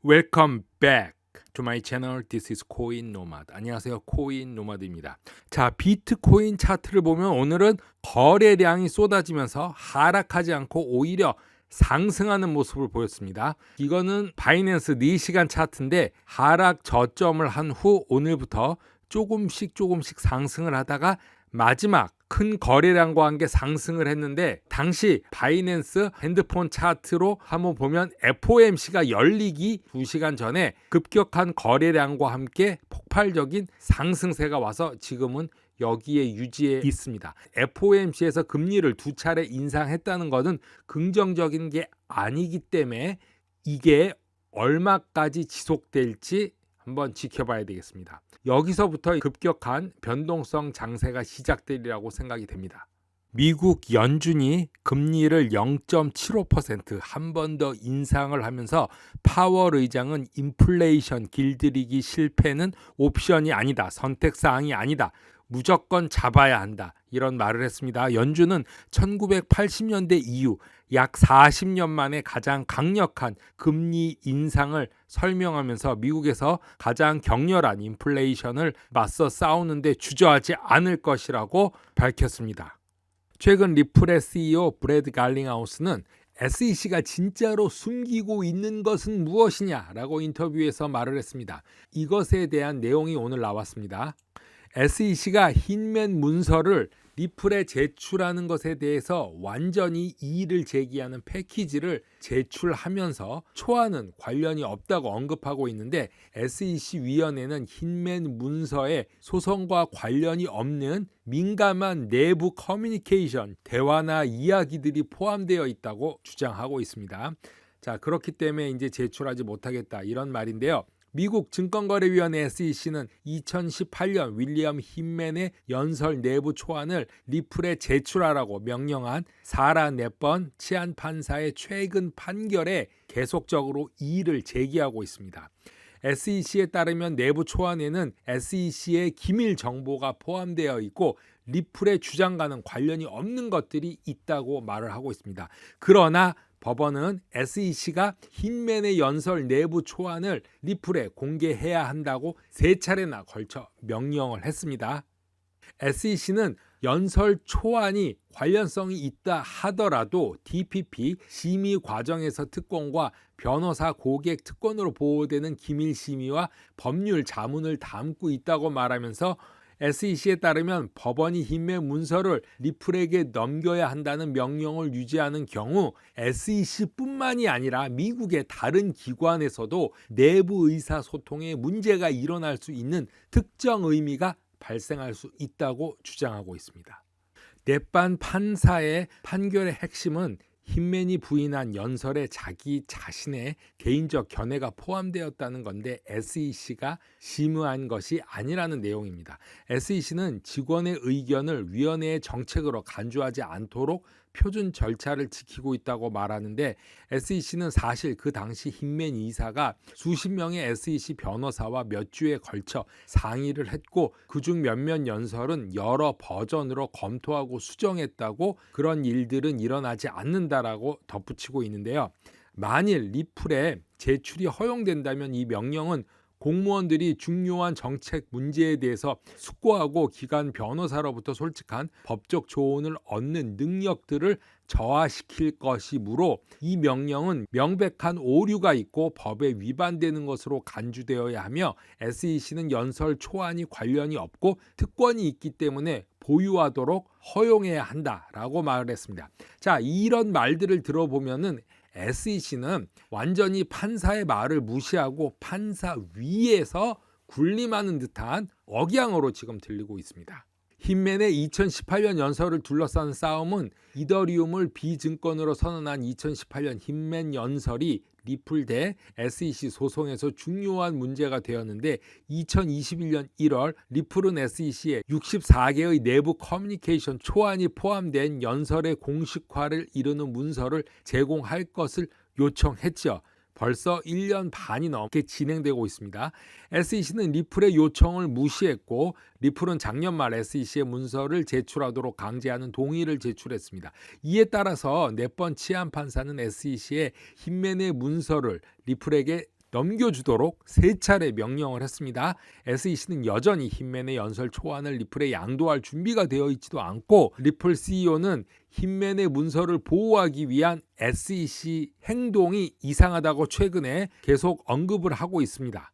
Welcome back to my channel. This is 코인 노마드. 안녕하세요. 코인 노마드입니다. 자, 비트코인 차트를 보면 오늘은 거래량이 쏟아지면서 하락하지 않고 오히려 상승하는 모습을 보였습니다. 이거는 바이낸스 4시간 차트인데 하락 저점을 한 후 오늘부터 조금씩 상승을 하다가 마지막 큰 거래량과 함께 상승을 했는데, 당시 바이낸스 핸드폰 차트로 한번 보면 FOMC가 열리기 2시간 전에 급격한 거래량과 함께 폭발적인 상승세가 와서 지금은 여기에 유지해 있습니다. FOMC에서 금리를 2차례 인상했다는 것은 긍정적인 게 아니기 때문에 이게 얼마까지 지속될지 한번 지켜봐야 되겠습니다. 여기서부터 급격한 변동성 장세가 시작되리라고 생각이 됩니다. 미국 연준이 금리를 0.75% 한 번 더 인상을 하면서 파월 의장은 인플레이션 길들이기 실패는 옵션이 아니다, 선택사항이 아니다, 무조건 잡아야 한다, 이런 말을 했습니다. 연준은 1980년대 이후 약 40년 만에 가장 강력한 금리 인상을 설명하면서 미국에서 가장 격렬한 인플레이션을 맞서 싸우는데 주저하지 않을 것이라고 밝혔습니다. 최근 리플의 CEO 브래드 갈링하우스는 SEC가 진짜로 숨기고 있는 것은 무엇이냐라고 인터뷰에서 말을 했습니다. 이것에 대한 내용이 오늘 나왔습니다. SEC가 흰맨 문서를 리플에 제출하는 것에 대해서 완전히 이의를 제기하는 패키지를 제출하면서 초안은 관련이 없다고 언급하고 있는데, SEC 위원회는 흰맨 문서에 소송과 관련이 없는 민감한 내부 커뮤니케이션, 대화나 이야기들이 포함되어 있다고 주장하고 있습니다. 자, 그렇기 때문에 이제 제출하지 못하겠다, 이런 말인데요. 미국 증권거래위원회 SEC는 2018년 윌리엄 흰맨의 연설 내부 초안을 리플에 제출하라고 명령한 사라 넷번 치안판사의 최근 판결에 계속적으로 이의를 제기하고 있습니다. SEC에 따르면 내부 초안에는 SEC의 기밀 정보가 포함되어 있고 리플의 주장과는 관련이 없는 것들이 있다고 말을 하고 있습니다. 그러나 법원은 SEC가 흰맨의 연설 내부 초안을 리플에 공개해야 한다고 3차례나 걸쳐 명령을 했습니다. SEC는 연설 초안이 관련성이 있다 하더라도 DPP 심의 과정에서 특권과 변호사 고객 특권으로 보호되는 기밀 심의와 법률 자문을 담고 있다고 말하면서 SEC에 따르면 법원이 흰맨 문서를 리플에게 넘겨야 한다는 명령을 유지하는 경우 SEC뿐만이 아니라 미국의 다른 기관에서도 내부 의사소통에 문제가 일어날 수 있는 특정 의미가 발생할 수 있다고 주장하고 있습니다. 넷반 판사의 판결의 핵심은 흰맨이 부인한 연설에 자기 자신의 개인적 견해가 포함되었다는 건데 SEC가 심의한 것이 아니라는 내용입니다. SEC는 직원의 의견을 위원회의 정책으로 간주하지 않도록 표준 절차를 지키고 있다고 말하는데, SEC는 사실 그 당시 흰맨 이사가 수십 명의 SEC 변호사와 몇 주에 걸쳐 상의를 했고 그중 몇몇 연설은 여러 버전으로 검토하고 수정했다고, 그런 일들은 일어나지 않는다라고 덧붙이고 있는데요. 만일 리플에 제출이 허용된다면 이 명령은 공무원들이 중요한 정책 문제에 대해서 숙고하고 기관 변호사로부터 솔직한 법적 조언을 얻는 능력들을 저하시킬 것이므로 이 명령은 명백한 오류가 있고 법에 위반되는 것으로 간주되어야 하며 SEC는 연설 초안이 관련이 없고 특권이 있기 때문에 보유하도록 허용해야 한다라고 말을 했습니다. 자, 이런 말들을 들어보면은 SEC는 완전히 판사의 말을 무시하고 판사 위에서 군림하는 듯한 억양으로 지금 들리고 있습니다. 흰맨의 2018년 연설을 둘러싼 싸움은 이더리움을 비증권으로 선언한 2018년 흰맨 연설이 리플 대 SEC 소송에서 중요한 문제가 되었는데, 2021년 1월 리플은 SEC에 64개의 내부 커뮤니케이션 초안이 포함된 연설의 공식화를 이루는 문서를 제공할 것을 요청했죠. 벌써 1년 반이 넘게 진행되고 있습니다. SEC는 리플의 요청을 무시했고 리플은 작년 말 SEC의 문서를 제출하도록 강제하는 동의를 제출했습니다. 이에 따라서 넷번 치안판사는 SEC의 흰맨의 문서를 리플에게 넘겨주도록 3차례 명령을 했습니다. SEC는 여전히 힌맨의 연설 초안을 리플에 양도할 준비가 되어 있지도 않고 리플 CEO는 힌맨의 문서를 보호하기 위한 SEC 행동이 이상하다고 최근에 계속 언급을 하고 있습니다.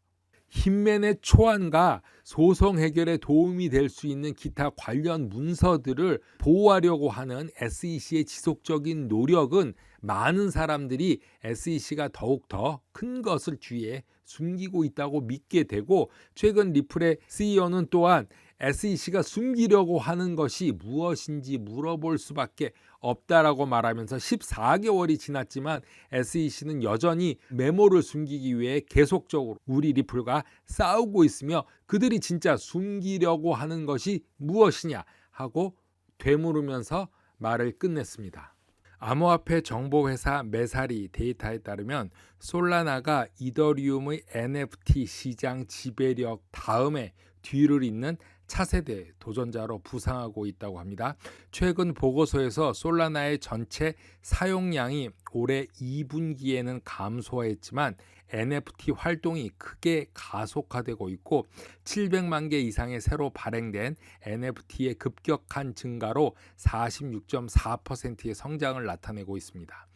힌맨의 초안과 소송 해결에 도움이 될 수 있는 기타 관련 문서들을 보호하려고 하는 SEC의 지속적인 노력은 많은 사람들이 SEC가 더욱더 큰 것을 뒤에 숨기고 있다고 믿게 되고, 최근 리플의 CEO는 또한 SEC가 숨기려고 하는 것이 무엇인지 물어볼 수밖에 없다라고 말하면서 14개월이 지났지만 SEC는 여전히 메모를 숨기기 위해 계속적으로 우리 리플과 싸우고 있으며 그들이 진짜 숨기려고 하는 것이 무엇이냐 하고 되물으면서 말을 끝냈습니다. 암호화폐 정보회사 메사리 데이터에 따르면 솔라나가 이더리움의 NFT 시장 지배력 다음에 뒤를 잇는 차세대 도전자로 부상하고 있다고 합니다. 최근 보고서에서 솔라나의 전체 사용량이 올해 2분기에는 감소했지만 NFT 활동이 크게 가속화되고 있고 700만 개 이상의 새로 발행된 NFT의 급격한 증가로 46.4%의 성장을 나타내고 있습니다.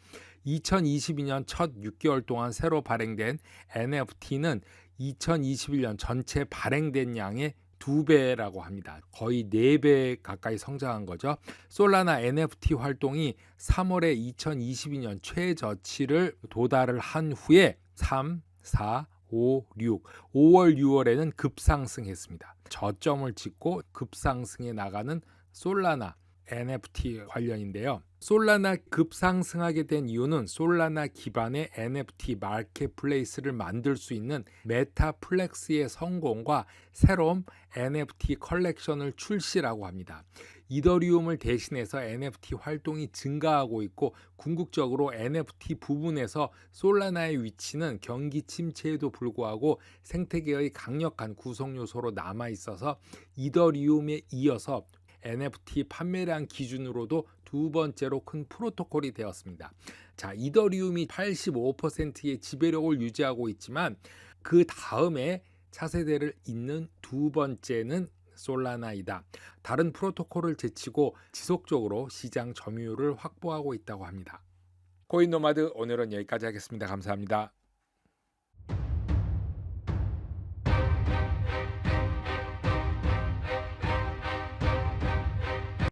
2022년 첫 6개월 동안 새로 발행된 NFT는 2021년 전체 발행된 양의 2배라고 합니다. 거의 4배 가까이 성장한 거죠. 솔라나 NFT 활동이 3월에 2022년 최저치를 도달을 한 후에 3, 4, 5, 6, 5월, 6월에는 급상승했습니다. 저점을 찍고 급상승해 나가는 솔라나 NFT 관련인데요. 솔라나 급상승하게 된 이유는 솔라나 기반의 NFT 마켓플레이스를 만들 수 있는 메타플렉스의 성공과 새로운 NFT 컬렉션을 출시라고 합니다. 이더리움을 대신해서 NFT 활동이 증가하고 있고 궁극적으로 NFT 부분에서 솔라나의 위치는 경기 침체에도 불구하고 생태계의 강력한 구성 요소로 남아 있어서 이더리움에 이어서 NFT 판매량 기준으로도 두 번째로 큰 프로토콜이 되었습니다. 자, 이더리움이 85%의 지배력을 유지하고 있지만 그 다음에 차세대를 잇는 두 번째는 솔라나이다. 다른 프로토콜을 제치고 지속적으로 시장 점유율을 확보하고 있다고 합니다. 코인 노마드 오늘은 여기까지 하겠습니다. 감사합니다.